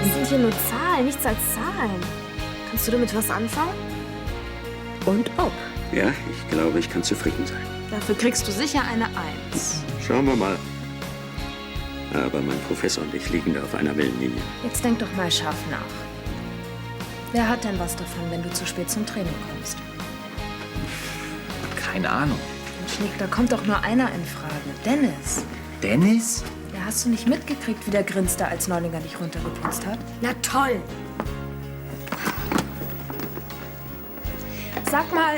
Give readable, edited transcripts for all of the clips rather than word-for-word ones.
Das sind hier nur Zahlen, nichts als Zahlen. Kannst du damit was anfangen? Und ob. Ja, ich glaube, ich kann zufrieden sein. Dafür kriegst du sicher eine 1. Schauen wir mal. Aber mein Professor und ich liegen da auf einer Wellenlinie. Jetzt denk doch mal scharf nach. Wer hat denn was davon, wenn du zu spät zum Training kommst? Keine Ahnung. Schnick, da kommt doch nur einer in Frage. Dennis. Dennis? Ja, hast du nicht mitgekriegt, wie der grinste, als Neulinger dich runtergeputzt hat? Na toll. Sag mal...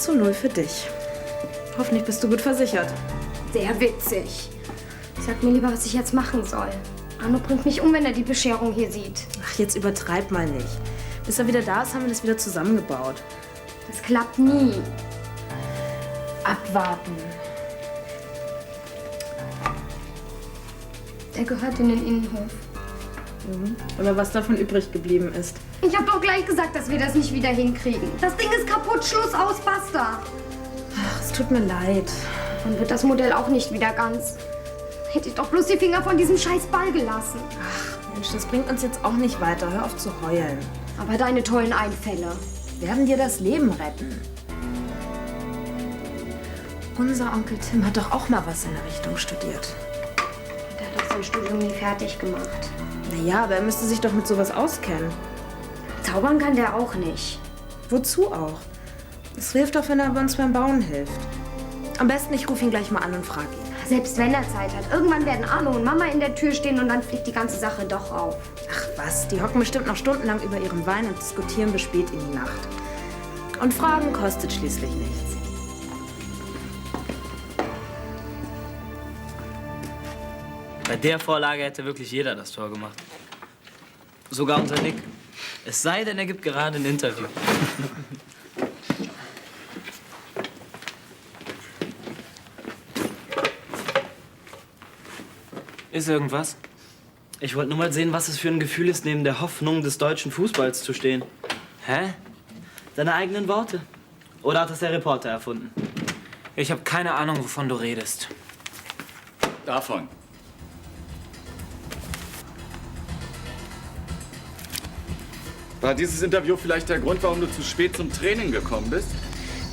zu 0 für dich. Hoffentlich bist du gut versichert. Sehr witzig. Sag mir lieber, was ich jetzt machen soll. Arno bringt mich um, wenn er die Bescherung hier sieht. Ach, jetzt übertreib mal nicht. Bis er wieder da ist, haben wir das wieder zusammengebaut. Das klappt nie. Abwarten. Der gehört in den Innenhof. Oder was davon übrig geblieben ist. Ich hab doch gleich gesagt, dass wir das nicht wieder hinkriegen. Das Ding ist kaputt, Schluss, aus, basta. Ach, es tut mir leid. Dann wird das Modell auch nicht wieder ganz. Hätte ich doch bloß die Finger von diesem scheiß Ball gelassen. Ach, Mensch, das bringt uns jetzt auch nicht weiter. Hör auf zu heulen. Aber deine tollen Einfälle werden dir das Leben retten. Unser Onkel Tim hat doch auch mal was in der Richtung studiert. Der hat doch sein Studium nie fertig gemacht. Naja, aber er müsste sich doch mit sowas auskennen. Zaubern kann der auch nicht. Wozu auch? Es hilft doch, wenn er uns beim Bauen hilft. Am besten, ich rufe ihn gleich mal an und frage ihn. Selbst wenn er Zeit hat. Irgendwann werden Arno und Mama in der Tür stehen und dann fliegt die ganze Sache doch auf. Ach was, die hocken bestimmt noch stundenlang über ihren Wein und diskutieren bis spät in die Nacht. Und Fragen kostet schließlich nichts. Bei der Vorlage hätte wirklich jeder das Tor gemacht. Sogar unser Nick. Es sei denn, er gibt gerade ein Interview. Ist irgendwas? Ich wollte nur mal sehen, was es für ein Gefühl ist, neben der Hoffnung des deutschen Fußballs zu stehen. Hä? Deine eigenen Worte? Oder hat das der Reporter erfunden? Ich habe keine Ahnung, wovon du redest. Davon. War dieses Interview vielleicht der Grund, warum du zu spät zum Training gekommen bist?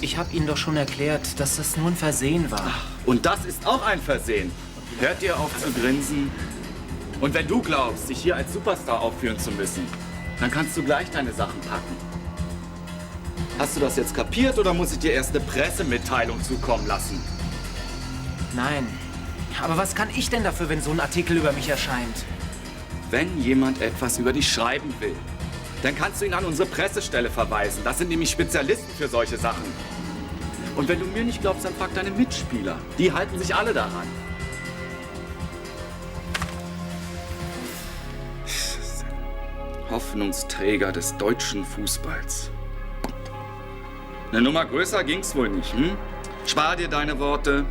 Ich habe Ihnen doch schon erklärt, dass das nur ein Versehen war. Und das ist auch ein Versehen. Hört ihr auf zu grinsen? Und wenn du glaubst, dich hier als Superstar aufführen zu müssen, dann kannst du gleich deine Sachen packen. Hast du das jetzt kapiert oder muss ich dir erst eine Pressemitteilung zukommen lassen? Nein. Aber was kann ich denn dafür, wenn so ein Artikel über mich erscheint? Wenn jemand etwas über dich schreiben will, dann kannst du ihn an unsere Pressestelle verweisen. Das sind nämlich Spezialisten für solche Sachen. Und wenn du mir nicht glaubst, dann frag deine Mitspieler. Die halten sich alle daran. Hoffnungsträger des deutschen Fußballs. Eine Nummer größer ging's wohl nicht, hm? Spar dir deine Worte.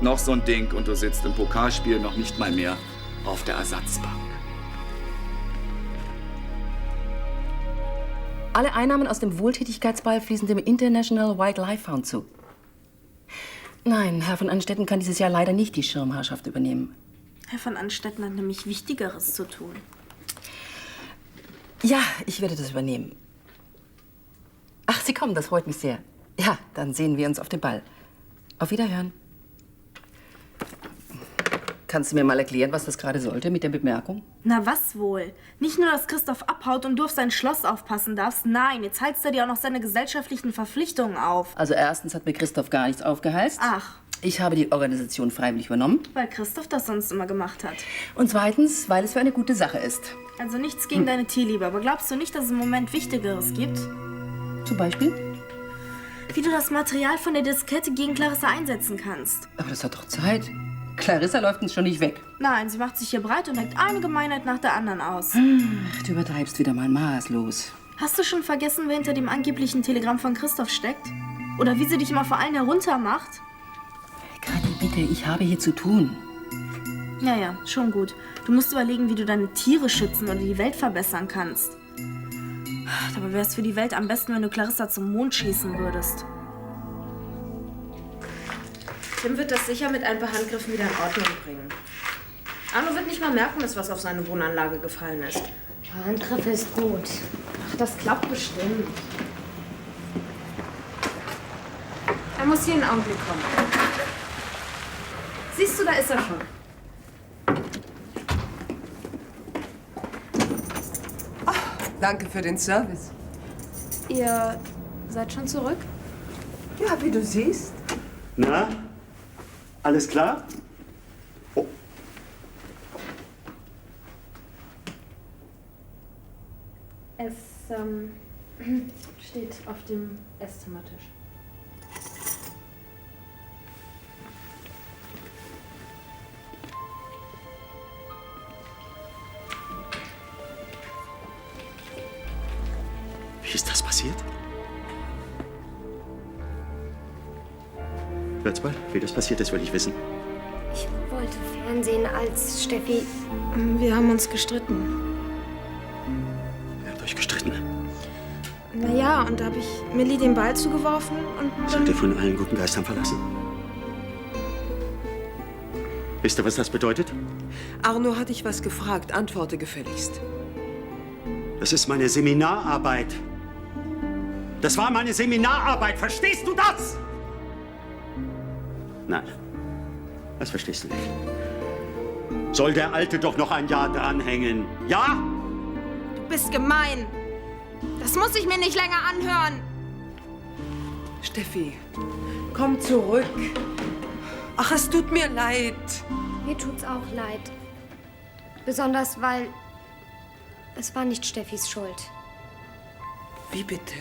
Noch so ein Ding und du sitzt im Pokalspiel noch nicht mal mehr auf der Ersatzbank. Alle Einnahmen aus dem Wohltätigkeitsball fließen dem International Wildlife Fund zu. Nein, Herr von Anstetten kann dieses Jahr leider nicht die Schirmherrschaft übernehmen. Herr von Anstetten hat nämlich Wichtigeres zu tun. Ja, ich werde das übernehmen. Ach, Sie kommen, das freut mich sehr. Ja, dann sehen wir uns auf dem Ball. Auf Wiederhören. Kannst du mir mal erklären, was das gerade sollte mit der Bemerkung? Na was wohl? Nicht nur, dass Christoph abhaut und du auf sein Schloss aufpassen darfst. Nein, jetzt halst du dir auch noch seine gesellschaftlichen Verpflichtungen auf. Also erstens hat mir Christoph gar nichts aufgehalst. Ach. ich habe die Organisation freiwillig übernommen. Weil Christoph das sonst immer gemacht hat. Und zweitens, weil es für eine gute Sache ist. Also nichts gegen deine Tierliebe, aber glaubst du nicht, dass es im Moment Wichtigeres gibt? Zum Beispiel? Wie du das Material von der Diskette gegen Clarissa einsetzen kannst. Aber das hat doch Zeit. Clarissa läuft uns schon nicht weg. Nein, sie macht sich hier breit und deckt eine Gemeinheit nach der anderen aus. Ach, du übertreibst wieder mal maßlos. Hast du schon vergessen, wer hinter dem angeblichen Telegramm von Christoph steckt? Oder wie sie dich immer vor allen heruntermacht? Kathi, bitte, ich habe hier zu tun. Ja, ja, schon gut. Du musst überlegen, wie du deine Tiere schützen oder die Welt verbessern kannst. Dabei wäre es für die Welt am besten, wenn du Clarissa zum Mond schießen würdest. Tim wird das sicher mit ein paar Handgriffen wieder in Ordnung bringen. Arno wird nicht mal merken, dass was auf seine Wohnanlage gefallen ist. Handgriff ist gut. Ach, das klappt bestimmt. Er muss hier einen Augenblick kommen. Siehst du, da ist er schon. Danke für den Service. Ihr seid schon zurück? Ja, wie du siehst. Na, alles klar? Oh. Es steht auf dem Esszimmertisch. Wie ist das passiert? Hört's mal, wie das passiert ist, will ich wissen. Ich wollte Fernsehen, als Steffi... Wir haben uns gestritten. Ihr habt euch gestritten. Naja, und da habe ich Millie den Ball zugeworfen und Seid ihr von allen guten Geistern verlassen? Wisst ihr, was das bedeutet? Arno hat dich was gefragt. Antworte gefälligst. Das ist meine Seminararbeit. Das war meine Seminararbeit. Verstehst du das? Nein, das verstehst du nicht. Soll der Alte doch noch ein Jahr dranhängen? Ja? Du bist gemein. Das muss ich mir nicht länger anhören. Steffi, komm zurück. Ach, es tut mir leid. Mir tut's auch leid. Besonders, weil... es war nicht Steffis Schuld. Wie bitte?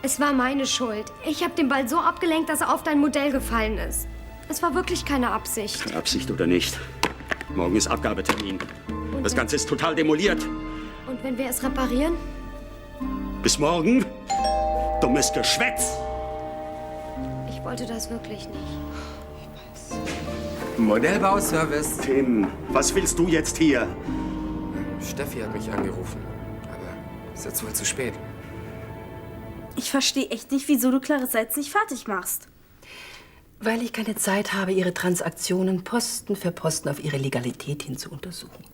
Es war meine Schuld. Ich habe den Ball so abgelenkt, dass er auf dein Modell gefallen ist. Es war wirklich keine Absicht. Absicht oder nicht. Morgen ist Abgabetermin. Das Ganze ist total demoliert. Und wenn wir es reparieren? Bis morgen? Dummes Geschwätz! Ich wollte das wirklich nicht. Modellbauservice. Tim, was willst du jetzt hier? Steffi hat mich angerufen. Aber ist jetzt wohl zu spät. Ich verstehe echt nicht, wieso du Clarissa jetzt nicht fertig machst. Weil ich keine Zeit habe, ihre Transaktionen Posten für Posten auf ihre Legalität hin zu untersuchen.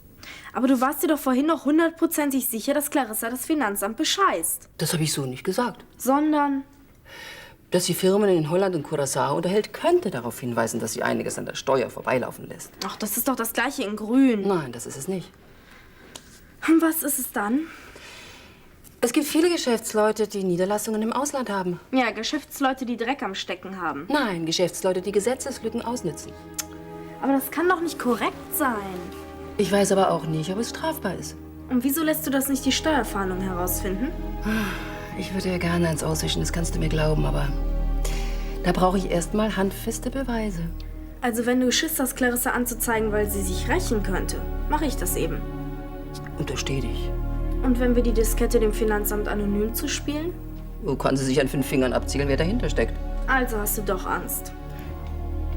Aber du warst dir doch vorhin noch 100%ig sicher, dass Clarissa das Finanzamt bescheißt. Das habe ich so nicht gesagt. Sondern? Dass sie Firmen in Holland und Curaçao unterhält, könnte darauf hinweisen, dass sie einiges an der Steuer vorbeilaufen lässt. Ach, das ist doch das Gleiche in Grün. Nein, das ist es nicht. Und was ist es dann? Es gibt viele Geschäftsleute, die Niederlassungen im Ausland haben. Ja, Geschäftsleute, die Dreck am Stecken haben. Nein, Geschäftsleute, die Gesetzeslücken ausnützen. Aber das kann doch nicht korrekt sein. Ich weiß aber auch nicht, ob es strafbar ist. Und wieso lässt du das nicht die Steuerfahndung herausfinden? Ich würde ja gerne eins auswischen, das kannst du mir glauben, aber da brauche ich erst mal handfeste Beweise. Also wenn du Schiss hast, Clarissa anzuzeigen, weil sie sich rächen könnte, mache ich das eben. Untersteh dich. Und wenn wir die Diskette dem Finanzamt anonym zuspielen? Wo kann sie sich an 5 Fingern abzählen, wer dahinter steckt? Also hast du doch Angst.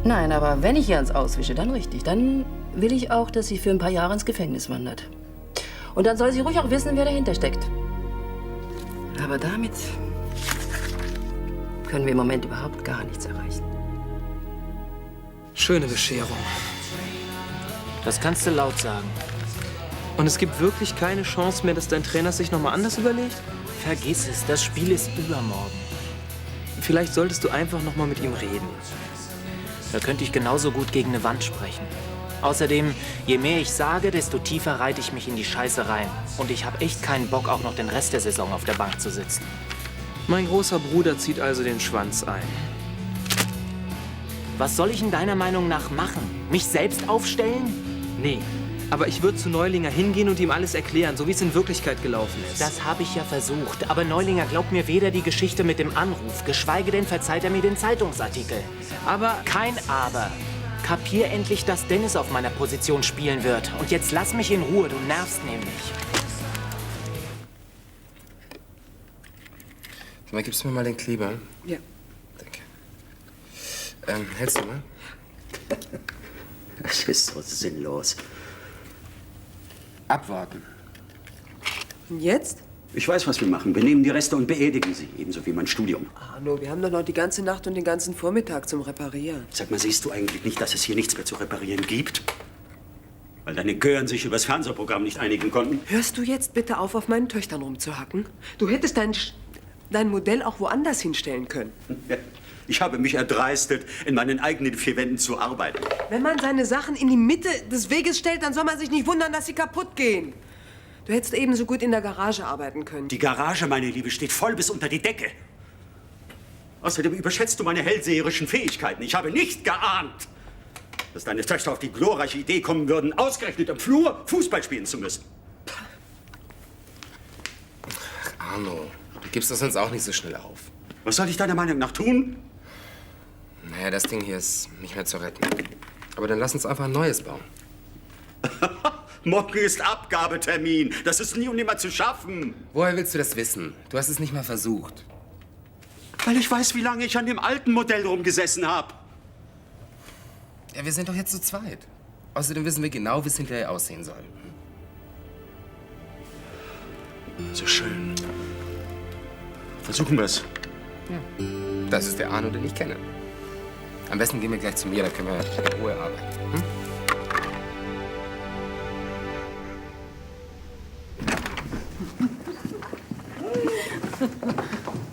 Nein, aber wenn ich ihr ans auswische, dann richtig. Dann will ich auch, dass sie für ein paar Jahre ins Gefängnis wandert. Und dann soll sie ruhig auch wissen, wer dahinter steckt. Aber damit können wir im Moment überhaupt gar nichts erreichen. Schöne Bescherung. Das kannst du laut sagen. Und es gibt wirklich keine Chance mehr, dass dein Trainer sich noch mal anders überlegt? Vergiss es, das Spiel ist übermorgen. Vielleicht solltest du einfach noch mal mit ihm reden. Da könnte ich genauso gut gegen eine Wand sprechen. Außerdem, je mehr ich sage, desto tiefer reite ich mich in die Scheiße rein. Und ich habe echt keinen Bock, auch noch den Rest der Saison auf der Bank zu sitzen. Mein großer Bruder zieht also den Schwanz ein. Was soll ich in deiner Meinung nach machen? Mich selbst aufstellen? Nee, aber ich würde zu Neulinger hingehen und ihm alles erklären, so wie es in Wirklichkeit gelaufen ist. Das habe ich ja versucht. Aber Neulinger glaubt mir weder die Geschichte mit dem Anruf, geschweige denn verzeiht er mir den Zeitungsartikel. Aber... Kein Aber. Kapier endlich, dass Dennis auf meiner Position spielen wird. Und jetzt lass mich in Ruhe, du nervst nämlich. Sag mal, gibst du mir mal den Kleber? Ja. Danke. Hältst du mal? Das ist so sinnlos. Abwarten. Und jetzt? Ich weiß, was wir machen. Wir nehmen die Reste und beerdigen sie, ebenso wie mein Studium. Arno, wir haben doch noch die ganze Nacht und den ganzen Vormittag zum Reparieren. Sag mal, siehst du eigentlich nicht, dass es hier nichts mehr zu reparieren gibt? Weil deine Gören sich übers Fernsehprogramm nicht einigen konnten? Hörst du jetzt bitte auf meinen Töchtern rumzuhacken? Du hättest dein Modell auch woanders hinstellen können. Ich habe mich erdreistet, in meinen eigenen vier Wänden zu arbeiten. Wenn man seine Sachen in die Mitte des Weges stellt, dann soll man sich nicht wundern, dass sie kaputt gehen. Du hättest ebenso gut in der Garage arbeiten können. Die Garage, meine Liebe, steht voll bis unter die Decke. Außerdem überschätzt du meine hellseherischen Fähigkeiten. Ich habe nicht geahnt, dass deine Töchter auf die glorreiche Idee kommen würden, ausgerechnet im Flur Fußball spielen zu müssen. Ach, Arno, du gibst das uns auch nicht so schnell auf. Was soll ich deiner Meinung nach tun? Naja, das Ding hier ist nicht mehr zu retten. Aber dann lass uns einfach ein neues bauen. Morgen ist Abgabetermin. Das ist nie und nimmer zu schaffen. Woher willst du das wissen? Du hast es nicht mal versucht. Weil ich weiß, wie lange ich an dem alten Modell rumgesessen habe. Ja, wir sind doch jetzt zu zweit. Außerdem wissen wir genau, wie es hinterher aussehen soll. So schön. Versuchen wir es. Ja. Das ist der Arno, den ich kenne. Am besten gehen wir gleich zu mir, da können wir in Ruhe arbeiten. Hm?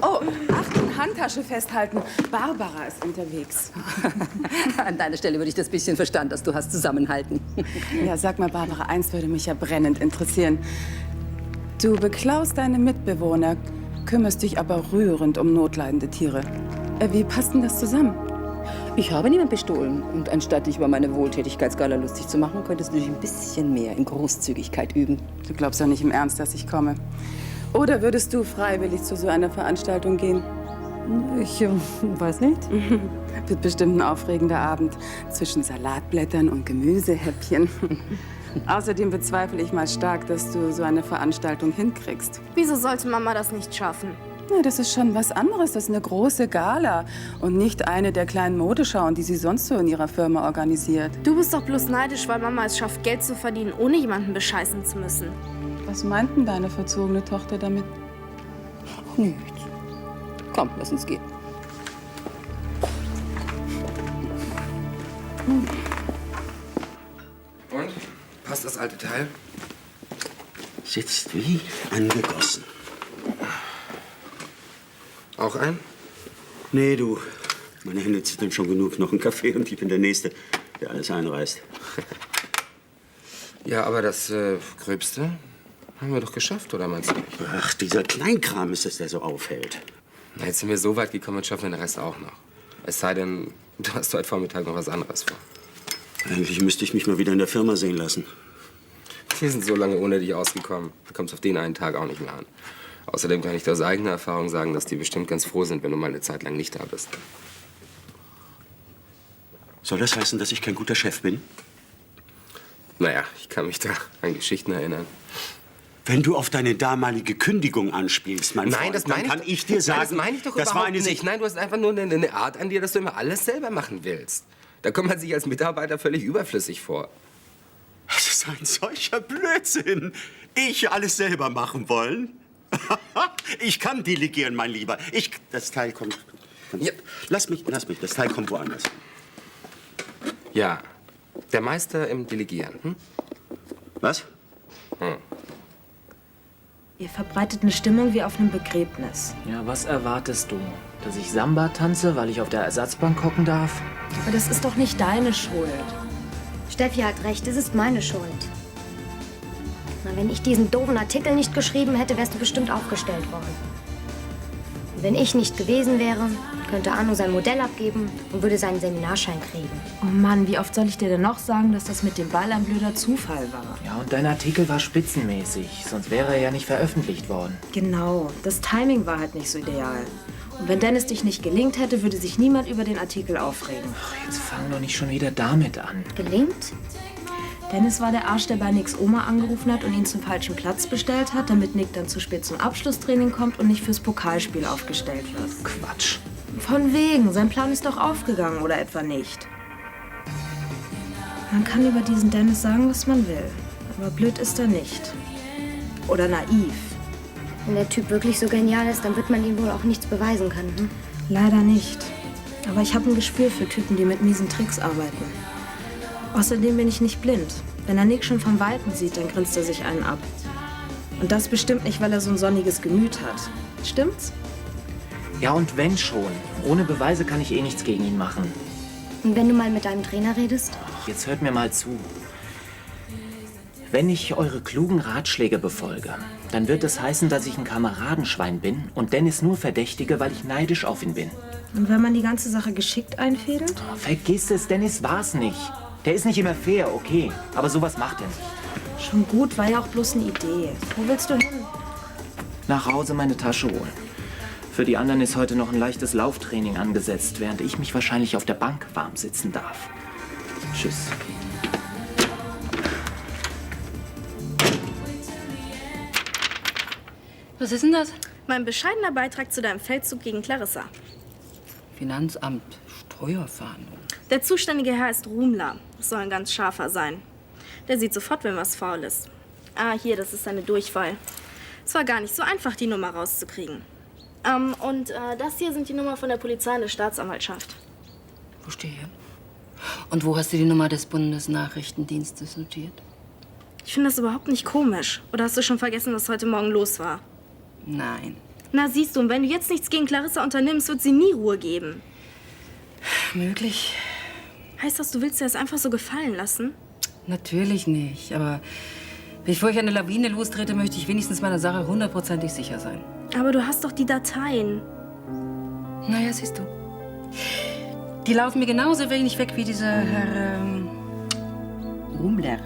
Oh, Achtung, Handtasche festhalten. Barbara ist unterwegs. An deiner Stelle würde ich das bisschen Verstand, das du hast, zusammenhalten. Ja, sag mal, Barbara, eins würde mich ja brennend interessieren. Du beklaust deine Mitbewohner, kümmerst dich aber rührend um notleidende Tiere. Wie passt denn das zusammen? Ich habe niemand bestohlen. Und anstatt dich über meine Wohltätigkeitsgala lustig zu machen, könntest du dich ein bisschen mehr in Großzügigkeit üben. Du glaubst ja nicht im Ernst, dass ich komme. Oder würdest du freiwillig zu so einer Veranstaltung gehen? Ich weiß nicht. Wird bestimmt ein aufregender Abend zwischen Salatblättern und Gemüsehäppchen. Außerdem bezweifle ich mal stark, dass du so eine Veranstaltung hinkriegst. Wieso sollte Mama das nicht schaffen? Na, das ist schon was anderes. Das ist eine große Gala und nicht eine der kleinen Modeschauen, die sie sonst so in ihrer Firma organisiert. Du bist doch bloß neidisch, weil Mama es schafft, Geld zu verdienen, ohne jemanden bescheißen zu müssen. Was meint denn deine verzogene Tochter damit? Ach, nichts. Komm, lass uns gehen. Und? Passt das alte Teil? Sitzt wie angegossen. Auch ein? Nee, du. Meine Hände zittern schon genug. Noch ein Kaffee und ich bin der Nächste, der alles einreißt. Ja, aber das Gröbste haben wir doch geschafft, oder meinst du nicht? Ach, dieser Kleinkram ist es, der so aufhält. Na, jetzt sind wir so weit gekommen, jetzt schaffen wir den Rest auch noch. Es sei denn, du hast heute Vormittag noch was anderes vor. Eigentlich müsste ich mich mal wieder in der Firma sehen lassen. Wir sind so lange ohne dich ausgekommen. Da kommt es auf den einen Tag auch nicht mehr an. Außerdem kann ich dir aus eigener Erfahrung sagen, dass die bestimmt ganz froh sind, wenn du mal eine Zeit lang nicht da bist. Soll das heißen, dass ich kein guter Chef bin? Naja, ich kann mich da an Geschichten erinnern. Wenn du auf deine damalige Kündigung anspielst, mein Freund, das meine dann kann ich dir sagen, das meine ich doch das war überhaupt nicht. Nein, du hast einfach nur eine Art an dir, dass du immer alles selber machen willst. Da kommt man sich als Mitarbeiter völlig überflüssig vor. Das ist ein solcher Blödsinn. Ich alles selber machen wollen? Ich kann delegieren, mein Lieber. Das Teil kommt... Ja. Lass mich. Das Teil kommt woanders. Ja, der Meister im Delegieren. Hm? Was? Hm. Ihr verbreitet eine Stimmung wie auf einem Begräbnis. Ja, was erwartest du? Dass ich Samba tanze, weil ich auf der Ersatzbank hocken darf? Aber das ist doch nicht deine Schuld. Steffi hat recht, es ist meine Schuld. Na, wenn ich diesen doofen Artikel nicht geschrieben hätte, wärst du bestimmt aufgestellt worden. Wenn ich nicht gewesen wäre, könnte Arno sein Modell abgeben und würde seinen Seminarschein kriegen. Oh Mann, wie oft soll ich dir denn noch sagen, dass das mit dem Ball ein blöder Zufall war? Ja, und dein Artikel war spitzenmäßig, sonst wäre er ja nicht veröffentlicht worden. Genau, das Timing war halt nicht so ideal. Und wenn Dennis dich nicht gelingt hätte, würde sich niemand über den Artikel aufregen. Ach, jetzt fang doch nicht schon wieder damit an. Gelingt? Dennis war der Arsch, der bei Nicks Oma angerufen hat und ihn zum falschen Platz bestellt hat, damit Nick dann zu spät zum Abschlusstraining kommt und nicht fürs Pokalspiel aufgestellt wird. Quatsch. Von wegen, sein Plan ist doch aufgegangen, oder etwa nicht? Man kann über diesen Dennis sagen, was man will. Aber blöd ist er nicht. Oder naiv. Wenn der Typ wirklich so genial ist, dann wird man ihm wohl auch nichts beweisen können. Hm? Leider nicht. Aber ich habe ein Gespür für Typen, die mit miesen Tricks arbeiten. Außerdem bin ich nicht blind. Wenn er Nick schon vom Weiten sieht, dann grinst er sich einen ab. Und das bestimmt nicht, weil er so ein sonniges Gemüt hat. Stimmt's? Ja, und wenn schon. Ohne Beweise kann ich eh nichts gegen ihn machen. Und wenn du mal mit deinem Trainer redest? Ach, jetzt hört mir mal zu. Wenn ich eure klugen Ratschläge befolge, dann wird es heißen, dass ich ein Kameradenschwein bin und Dennis nur verdächtige, weil ich neidisch auf ihn bin. Und wenn man die ganze Sache geschickt einfädelt? Oh, vergiss es, Dennis war's nicht. Der ist nicht immer fair, okay. Aber sowas macht er nicht. Schon gut, war ja auch bloß eine Idee. Wo willst du hin? Nach Hause meine Tasche holen. Für die anderen ist heute noch ein leichtes Lauftraining angesetzt, während ich mich wahrscheinlich auf der Bank warm sitzen darf. Tschüss. Was ist denn das? Mein bescheidener Beitrag zu deinem Feldzug gegen Clarissa. Finanzamt, Steuerfahndung. Der zuständige Herr ist Rumler. Das soll ein ganz scharfer sein. Der sieht sofort, wenn was faul ist. Ah, hier, das ist seine Durchfall. Es war gar nicht so einfach, die Nummer rauszukriegen. Das hier sind die Nummer von der Polizei und der Staatsanwaltschaft. Verstehe. Und wo hast du die Nummer des Bundesnachrichtendienstes notiert? Ich finde das überhaupt nicht komisch. Oder hast du schon vergessen, was heute Morgen los war? Nein. Na, siehst du, und wenn du jetzt nichts gegen Clarissa unternimmst, wird sie nie Ruhe geben. Möglich. Heißt das, du willst dir das einfach so gefallen lassen? Natürlich nicht, aber bevor ich eine Lawine lostrete, möchte ich wenigstens meiner Sache hundertprozentig sicher sein. Aber du hast doch die Dateien. Naja, siehst du. Die laufen mir genauso wenig weg wie dieser Herr Rumler.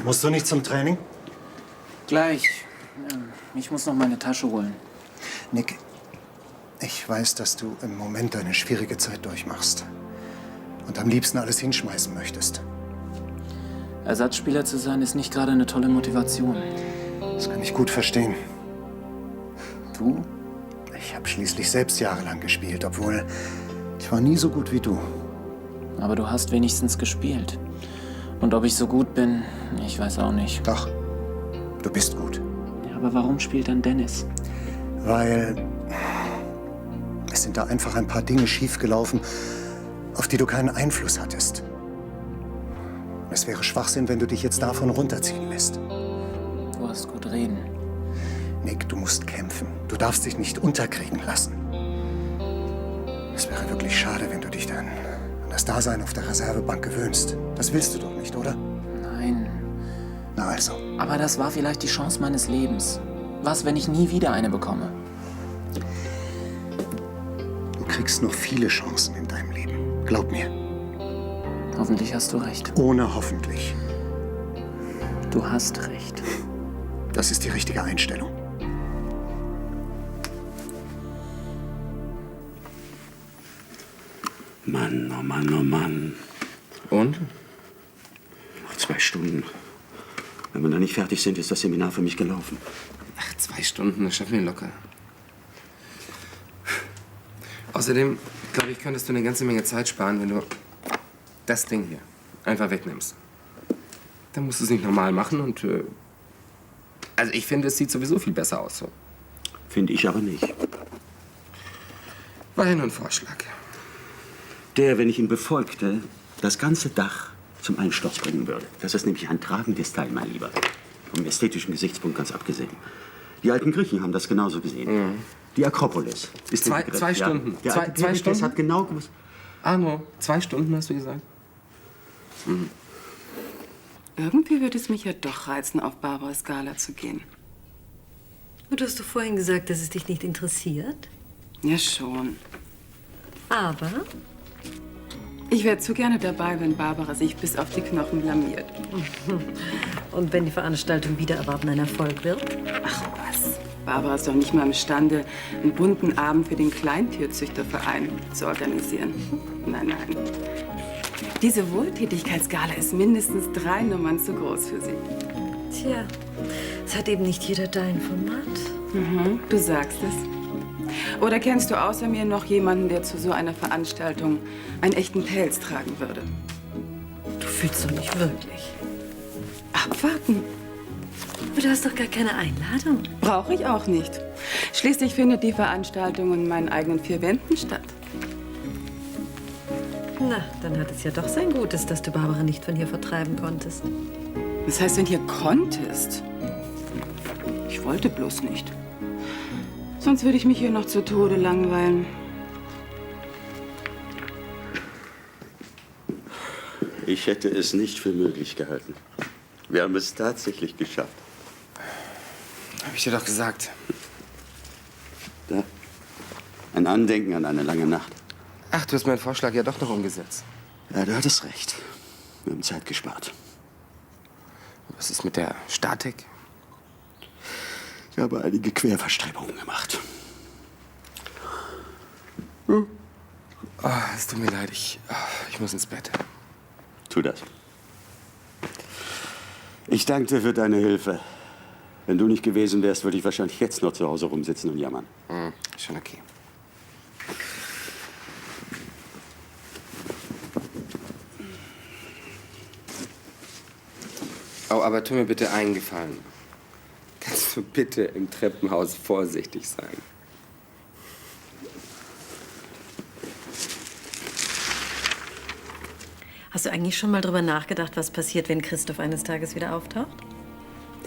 Musst du nicht zum Training? Gleich. Ich muss noch meine Tasche holen. Nick, ich weiß, dass du im Moment eine schwierige Zeit durchmachst. Und am liebsten alles hinschmeißen möchtest. Ersatzspieler zu sein, ist nicht gerade eine tolle Motivation. Das kann ich gut verstehen. Du? Ich habe schließlich selbst jahrelang gespielt, obwohl ich war nie so gut wie du. Aber du hast wenigstens gespielt. Und ob ich so gut bin, ich weiß auch nicht. Doch, du bist gut. Ja, aber warum spielt dann Dennis? Weil es sind da einfach ein paar Dinge schiefgelaufen, auf die du keinen Einfluss hattest. Es wäre Schwachsinn, wenn du dich jetzt davon runterziehen lässt. Du hast gut reden. Nick, du musst kämpfen. Du darfst dich nicht unterkriegen lassen. Es wäre wirklich schade, wenn du dich dann an das Dasein auf der Reservebank gewöhnst. Das willst du doch nicht, oder? Nein. Na also. Aber das war vielleicht die Chance meines Lebens. Was, wenn ich nie wieder eine bekomme? Du kriegst noch viele Chancen in deinem Leben. Glaub mir. Hoffentlich hast du recht. Ohne hoffentlich. Du hast recht. Das ist die richtige Einstellung. Mann, oh Mann, oh Mann. Und? Noch 2 Stunden. Wenn wir da nicht fertig sind, ist das Seminar für mich gelaufen. Ach, 2 Stunden, das schaffen wir locker. Außerdem, glaube ich, könntest du eine ganze Menge Zeit sparen, wenn du das Ding hier einfach wegnimmst. Dann musst du es nicht normal machen und also ich finde, es sieht sowieso viel besser aus so. Finde ich aber nicht. War ja nur ein Vorschlag. Der, wenn ich ihn befolgte, das ganze Dach zum Einsturz bringen würde. Das ist nämlich ein tragendes Teil, mein Lieber. Vom ästhetischen Gesichtspunkt ganz abgesehen. Die alten Griechen haben das genauso gesehen. Mhm. Die Akropolis ist der Begriff. 2 Stunden. Der alte Zwei Perikles Stunden? hat genau gewusst. Arno, 2 Stunden hast du gesagt? Mhm. Irgendwie würde es mich ja doch reizen, auf Barbaras Gala zu gehen. Und du hast doch vorhin gesagt, dass es dich nicht interessiert. Ja, schon. Aber? Ich wäre zu gerne dabei, wenn Barbara sich bis auf die Knochen blamiert. Und wenn die Veranstaltung wieder erwarten ein Erfolg wird? Ach was. Barbara ist doch nicht mal imstande, einen bunten Abend für den Kleintierzüchterverein zu organisieren. Nein, nein. Diese Wohltätigkeitsgala ist mindestens 3 Nummern zu groß für sie. Tja, es hat eben nicht jeder dein Format. Mhm, du sagst es. Oder kennst du außer mir noch jemanden, der zu so einer Veranstaltung einen echten Pelz tragen würde? Du fühlst doch nicht wirklich. Abwarten. Aber du hast doch gar keine Einladung. Brauche ich auch nicht. Schließlich findet die Veranstaltung in meinen eigenen 4 Wänden statt. Na, dann hat es ja doch sein Gutes, dass du Barbara nicht von hier vertreiben konntest. Was heißt denn hier konntest? Ich wollte bloß nicht. Sonst würde ich mich hier noch zu Tode langweilen. Ich hätte es nicht für möglich gehalten. Wir haben es tatsächlich geschafft. Hab ich dir doch gesagt. Da. Ein Andenken an eine lange Nacht. Ach, du hast meinen Vorschlag ja doch noch umgesetzt. Ja, du hattest recht. Wir haben Zeit gespart. Was ist mit der Statik? Ich habe einige Querverstrebungen gemacht. Oh, es tut mir leid. Ich muss ins Bett. Tu das. Ich danke dir für deine Hilfe. Wenn du nicht gewesen wärst, würde ich wahrscheinlich jetzt noch zu Hause rumsitzen und jammern. Schon okay. Oh, aber tu mir bitte einen Gefallen. Kannst du bitte im Treppenhaus vorsichtig sein? Hast du eigentlich schon mal drüber nachgedacht, was passiert, wenn Christoph eines Tages wieder auftaucht?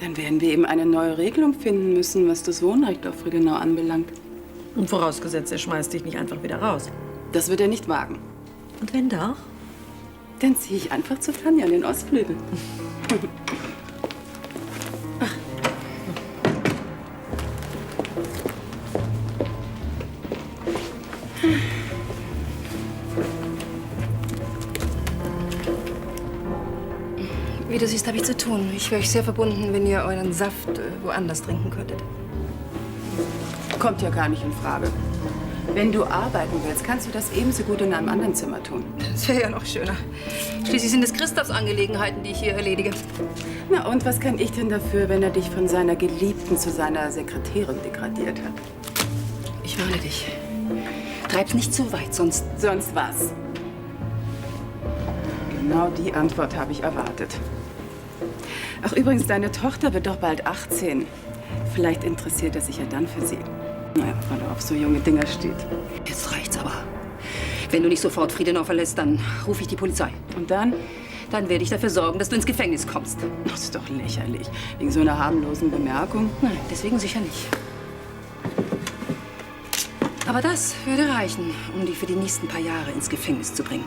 Dann werden wir eben eine neue Regelung finden müssen, was das Wohnrecht auf Friedenau anbelangt. Und vorausgesetzt, er schmeißt dich nicht einfach wieder raus. Das wird er nicht wagen. Und wenn doch? Dann ziehe ich einfach zu Tanja an den Ostflügel. Wie du siehst, habe ich zu tun. Ich wäre euch sehr verbunden, wenn ihr euren Saft woanders trinken könntet. Kommt ja gar nicht in Frage. Wenn du arbeiten willst, kannst du das ebenso gut in einem anderen Zimmer tun. Das wäre ja noch schöner. Schließlich sind es Christophs Angelegenheiten, die ich hier erledige. Na und was kann ich denn dafür, wenn er dich von seiner Geliebten zu seiner Sekretärin degradiert hat? Ich warne dich. Treib's nicht zu weit, sonst... Sonst was? Genau die Antwort habe ich erwartet. Ach übrigens, deine Tochter wird doch bald 18. Vielleicht interessiert er sich ja dann für sie. Naja, weil er auf so junge Dinger steht. Jetzt reicht's aber. Wenn du nicht sofort Friedenau verlässt, dann rufe ich die Polizei. Und dann? Dann werde ich dafür sorgen, dass du ins Gefängnis kommst. Das ist doch lächerlich. Wegen so einer harmlosen Bemerkung. Nein, deswegen sicher nicht. Aber das würde reichen, um dich für die nächsten paar Jahre ins Gefängnis zu bringen.